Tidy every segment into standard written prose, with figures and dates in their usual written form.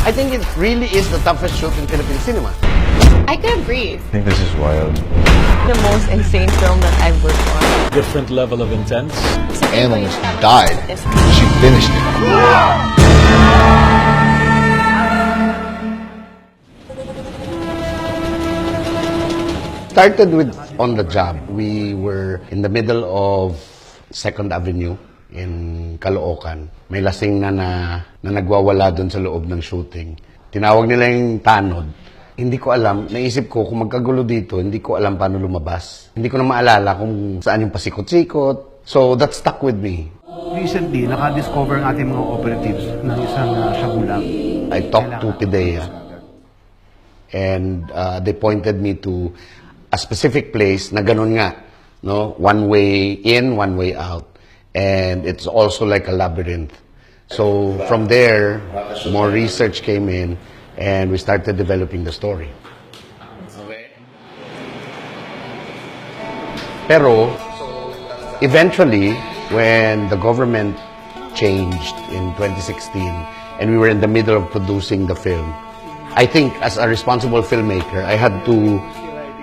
I think it really is the toughest shoot in Philippine cinema. I couldn't breathe. I think this is wild. The most insane film that I've worked on. Different level of intense. Analyst died. She finished it. Started with On the Job. We were in the middle of 2nd Avenue in Caloocan. May lasing na nagwawala doon sa loob ng shooting. Tinawag nila yung tanod. Hindi ko alam, naisip ko kung magkagulo dito, hindi ko alam paano lumabas. Hindi ko na maalala kung saan yung pasikot-sikot. So that stuck with me. Recently, naka-discover ang ating mga operatives ng isang shabulang. I talked to PIDEA and they pointed me to a specific place na ganun nga, no? One way in, one way out. And it's also like a labyrinth. So from there, more research came in and we started developing the story. Pero eventually, when the government changed in 2016 and we were in the middle of producing the film, I think as a responsible filmmaker, I had to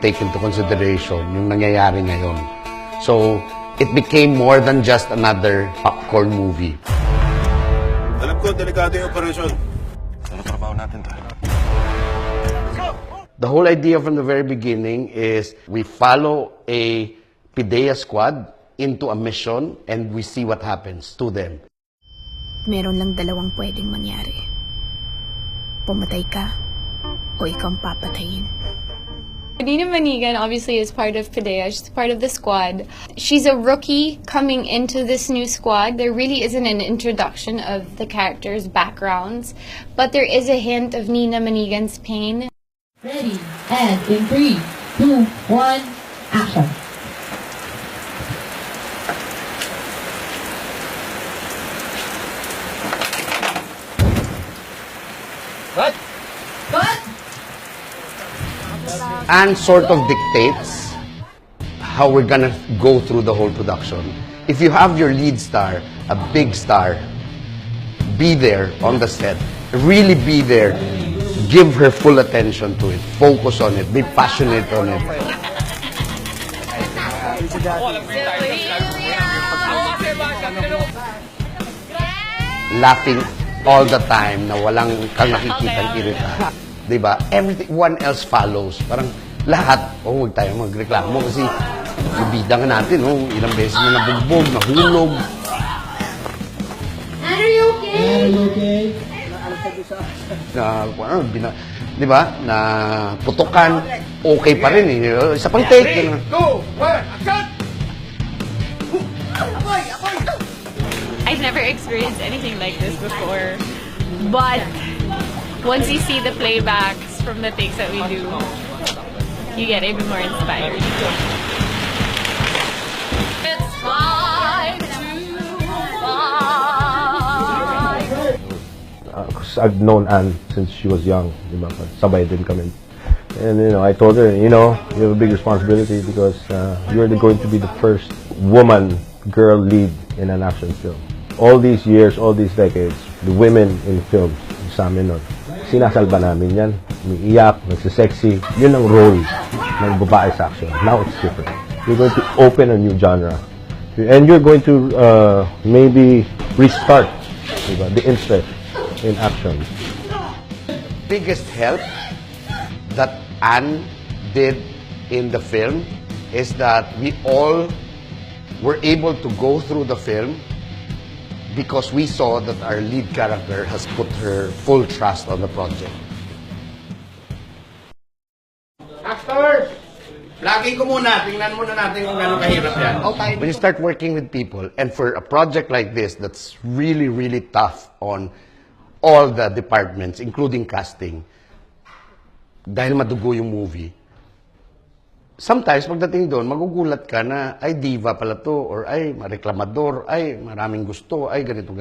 take into consideration yung nangyayari ngayon. So, it became more than just another popcorn movie. Alam ko, delikado yung operasyon. Ano trabaho natin to? The whole idea from the very beginning is we follow a PIDEA squad into a mission and we see what happens to them. Meron lang dalawang pwedeng mangyari. Pumatay ka o ikaw ang papatayin. Nina Manigan obviously is part of PIDEA. She's part of the squad. She's a rookie coming into this new squad. There really isn't an introduction of the characters' backgrounds, but there is a hint of Nina Manigan's pain. Ready, and in 3, 2, 1, action. What? Cut! And sort of dictates how we're gonna go through the whole production. If you have your lead star, a big star, be there on the set. Really be there. Give her full attention to it. Focus on it. Be passionate on it. Laughing all the time na walang kang nakikitang irita. Diba? Everyone else follows. Parang lahat, huwag tayo magreklamo kasi ibida nga natin, ilang beses na nabugbog, nahulog. Are you okay? Are you okay? Diba? Na putukan, okay pa rin eh. Isa pang take. 3, 2, 1, action! I've never experienced anything like this before, but once you see the playbacks from the takes that we do, you get even more inspired. It's time to fight. Because I've known Anne since she was young, diba? Sabay din kami. And I told her, you have a big responsibility because you're going to be the first woman girl lead in an action film. All these years, all these decades, the women in films, sa amin nun, sinasalba namin yan. Umiiyak, nagsisexy. Yun ang role ng babae sa action. Now it's different. You're going to open a new genre. And you're going to maybe restart the interest in action. Biggest help that Anne did in the film is that we all were able to go through the film because we saw that our lead character has put her full trust on the project. Actors! Lagi ko muna, tingnan muna natin kung gano'ng kahirap yan. When you start working with people, and for a project like this that's really, really tough on all the departments, including casting, dahil madugo yung movie, sometimes pagdating doon, magugulat ka na, ay diva pala to, or ay reklamador, ay maraming gusto, ay ganito.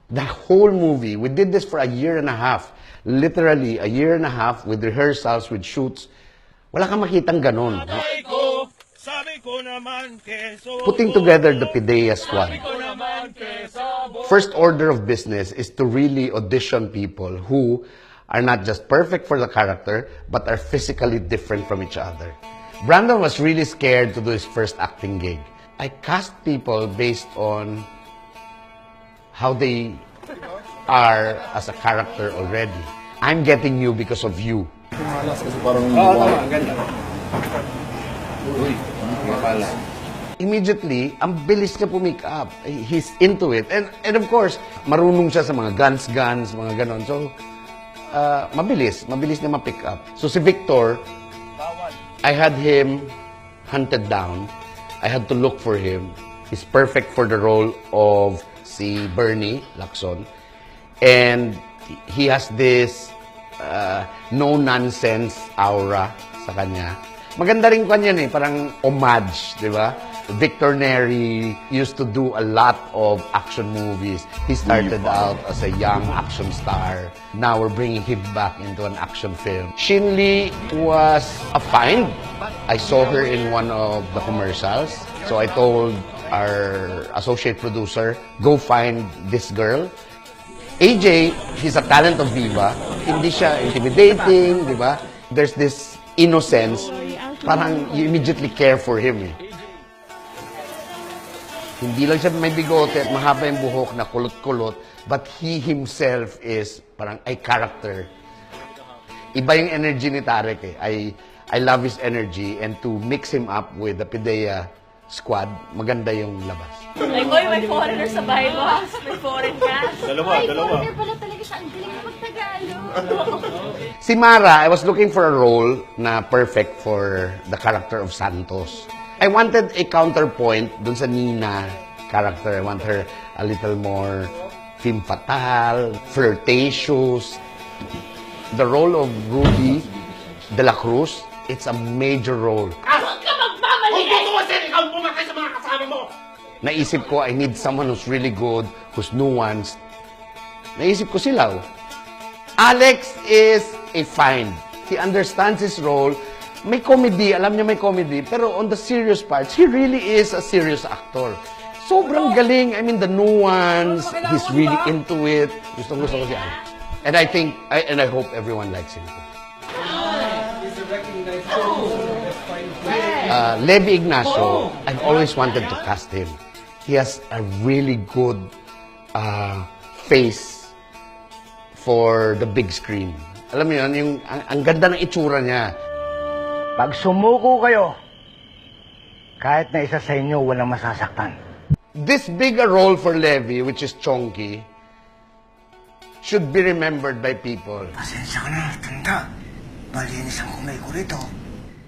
The whole movie, we did this for a year and a half. Literally, a year and a half with rehearsals, with shoots. Wala kang makitang ganon. Putting together the PIDEA squad first order of business is to really audition people who are not just perfect for the character, but are physically different from each other. Brandon was really scared to do his first acting gig. I cast people based on how they are as a character already. I'm getting you because of you. Immediately, ang bilis niya pumick up. He's into it. And of course, marunong siya sa mga guns, mga ganon. So, mabilis niya ma-pick up. So si Victor, I had him hunted down. I had to look for him. He's perfect for the role of si Bernie Lacson. And he has this no-nonsense aura sa kanya. Maganda rin kanya eh, parang homage, di ba? Victor Neri used to do a lot of action movies. He started out as a young action star. Now we're bringing him back into an action film. Shin Lee was a find. I saw her in one of the commercials. So I told our associate producer, go find this girl. AJ, he's a talent of Viva. Hindi siya intimidating, di ba? There's this innocence, parang you immediately care for him eh. Hindi lang siya may bigote at mahaba yung buhok na kulot-kulot, but he himself is parang ay character. Iba yung energy ni Tarek eh. I love his energy, and to mix him up with the Pidea squad, maganda yung labas. Like, oy, may foreigner sa bahay mo. May foreign cast. Ay, foreigner pala talaga siya. Ang galing mag-Tagalog. Si Mara, I was looking for a role na perfect for the character of Santos. I wanted a counterpoint dun sa Nina character. I want her a little more femme fatale, flirtatious. The role of Ruby de la Cruz, it's a major role. Huwag ka magmamali! Kung tutuwasin, ikaw pumatay sa mga kasama mo! Naisip ko, I need someone who's really good, who's nuanced. Naisip ko sila. Alex is a find. He understands his role. May comedy, alam niya may comedy, pero on the serious parts, he really is a serious actor. Sobrang galing. I mean, the nuance, he's really into it. Gusto ko si Alex. And I think, and I hope everyone likes him. Levi Ignacio, I've always wanted to cast him. He has a really good face for the big screen. Alam mo yun, ang ganda ng itsura niya. Pag sumuko kayo, kahit na isa sa inyo walang masasaktan. This bigger role for Levi, which is Chonky, should be remembered by people. Pasensya ka na, tanda. Malinis ang kumay ko rito.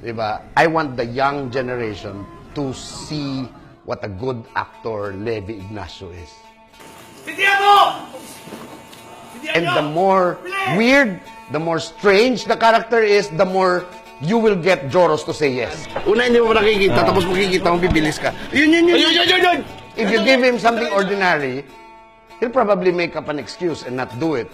Diba? I want the young generation to see what a good actor Levi Ignacio is. And the more weird, the more strange the character is, the more you will get Joros to say yes. Una, hindi mo nakikita, tapos makikita mo, bibilis ka. Yun! If you give him something ordinary, he'll probably make up an excuse and not do it.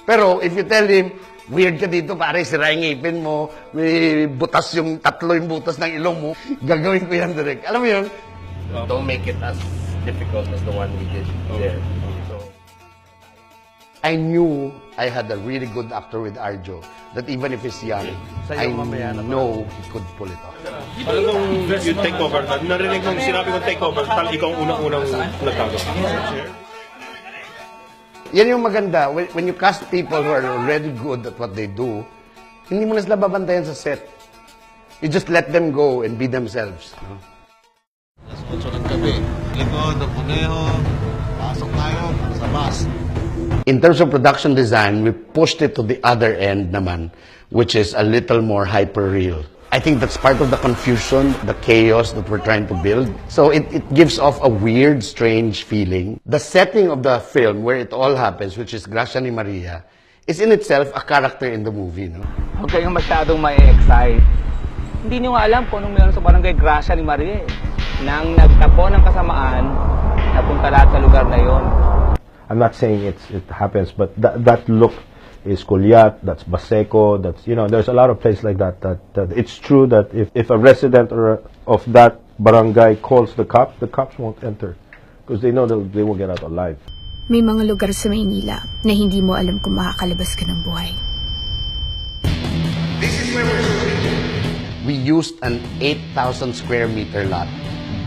Pero if you tell him, weird ka dito, pare, sira yung ngipin mo, may butas yung tatlo yung butas ng ilong mo, gagawin ko yan direct. Alam mo yun? Don't make it as difficult as the one we did there. So, I knew I had a really good actor with Arjo, that even if he's young, I know he could pull it off. Talagang yung take over, narinig mong sinabi kong take over, ikaw ang unang-unang nagtago. Yan yung maganda. When you cast people who are already good at what they do, hindi mo na sila babantayan sa set. You just let them go and be themselves. No? Alas 8 ng gabi. Likod, Puneho, pasok tayo sa bus. In terms of production design, we pushed it to the other end naman, which is a little more hyper-real. I think that's part of the confusion, the chaos that we're trying to build. So it gives off a weird, strange feeling. The setting of the film, where it all happens, which is Gracia ni Maria, is in itself a character in the movie. No? Huwag kayong masyadong ma-excite. Hindi nyo nga alam kung anong meron sa barangay Gracia ni Maria. Nang nagtapo ng kasamaan, napunta lahat sa lugar na yon. I'm not saying it happens, but that look is Kulyat, that's Baseco, that's, you know, there's a lot of places like that, that it's true that if a resident of that barangay calls the cops won't enter because they know they won't get out alive. May mga lugar sa Maynila na hindi mo alam kung makakalabas ka ng buhay. We used an 8,000 square meter lot,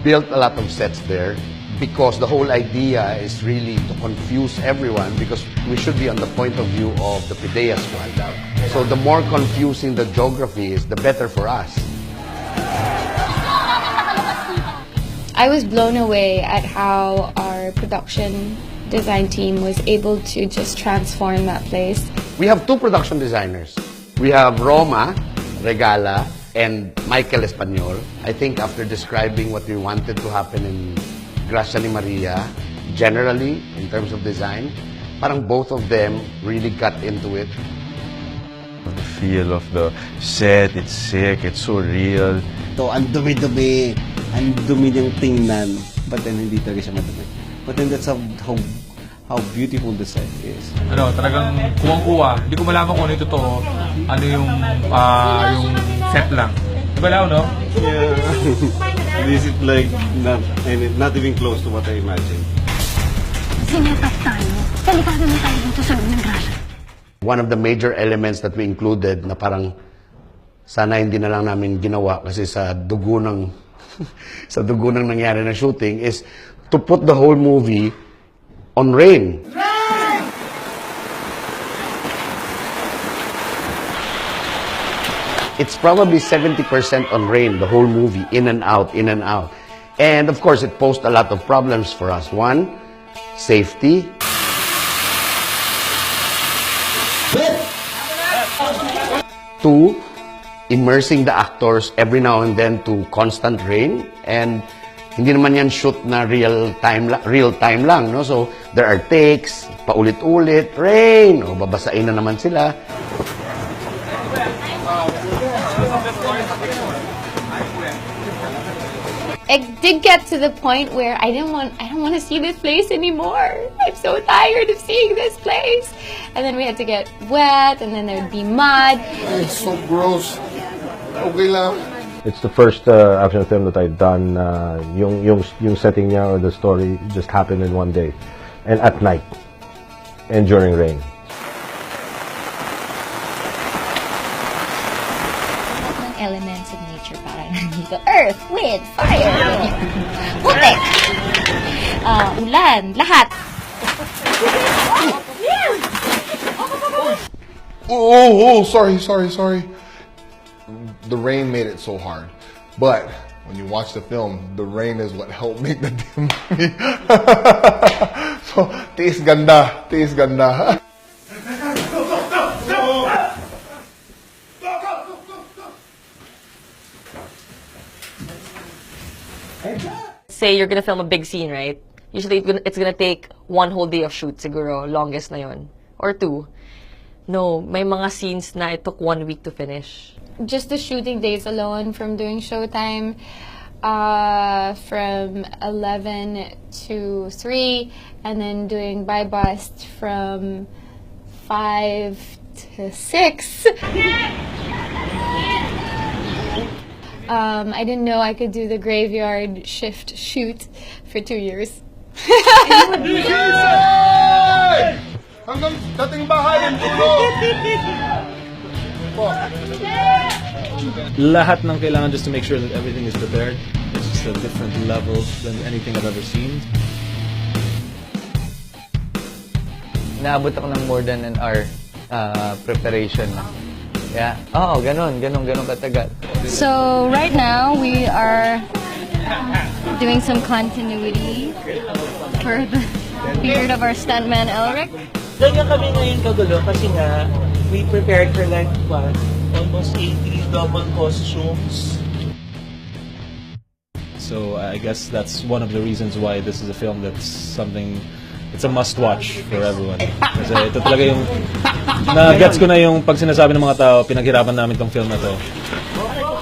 built a lot of sets there, because the whole idea is really to confuse everyone, because we should be on the point of view of the PIDEA squad. So the more confusing the geography is, the better for us. I was blown away at how our production design team was able to just transform that place. We have two production designers. We have Roma Regala and Michael Espanyol. I think after describing what we wanted to happen in Gracia ni Maria, generally, in terms of design, parang both of them really got into it. The feel of the set, it's sick, it's so real. So, ang dumi-dumi, ang dumi niyang tingnan, but then hindi talaga siya madumi. But then that's how beautiful the set is. Talagang kuwang-kuwa. Hindi ko malaman kung ano yung totoo, ano yung set lang. Diba lang, no? Yeah. This is like not even close to what I imagined. Sinetap tayo. Delikado na tayo dito sa loob ng grasya. One of the major elements that we included na parang sana hindi na lang namin ginawa kasi sa dugo ng sa dugo ng nangyari na shooting is to put the whole movie on rain. It's probably 70% on rain, the whole movie, in and out, in and out. And of course, it posed a lot of problems for us. One, safety. Two, immersing the actors every now and then to constant rain. And hindi naman yan shoot na real time lang, no? So there are takes, paulit-ulit, rain, o babasain na naman sila. It did get to the point where I don't want to see this place anymore. I'm so tired of seeing this place. And then we had to get wet, and then there would be mud. It's so gross. Okay lang. It's the first action film that I've done. Yung setting niya or the story just happened in one day, and at night, and during rain. Elements of nature para nandito. Earth, wind, fire, putik, ulan, lahat. Sorry. The rain made it so hard. But when you watch the film, the rain is what helped make the damn movie. So, tiis ganda. Say you're gonna film a big scene, right? Usually it's gonna take one whole day of shoot, siguro, longest na yon. Or two. No, may mga scenes na it took 1 week to finish. Just the shooting days alone from doing Showtime, from 11 to 3, and then doing By Bust from 5 to 6. I didn't know I could do the graveyard shift shoot for 2 years. Hanggang dating bahay ang tulog! Lahat ng kailangan just to make sure that everything is prepared. It's just a different level than anything I've ever seen. Naabot ako ng more than an hour preparation. Yeah. Oo, ganon katagal. So right now we are doing some continuity for the beard of our stuntman Elric. Ganyan kami ngayon kagulo kasi nga we prepared for like almost 80 double costumes. So I guess that's one of the reasons why this is a film that's something, it's a must-watch for everyone. Kasi ito talaga yung, na-gets ko na yung pag sinasabi ng mga tao, pinaghirapan namin tong film na to.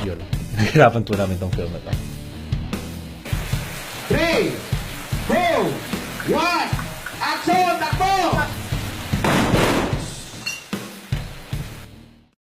Yun, pinaghirapan po namin tong film na to. 3, 2, 1, action! Takbo!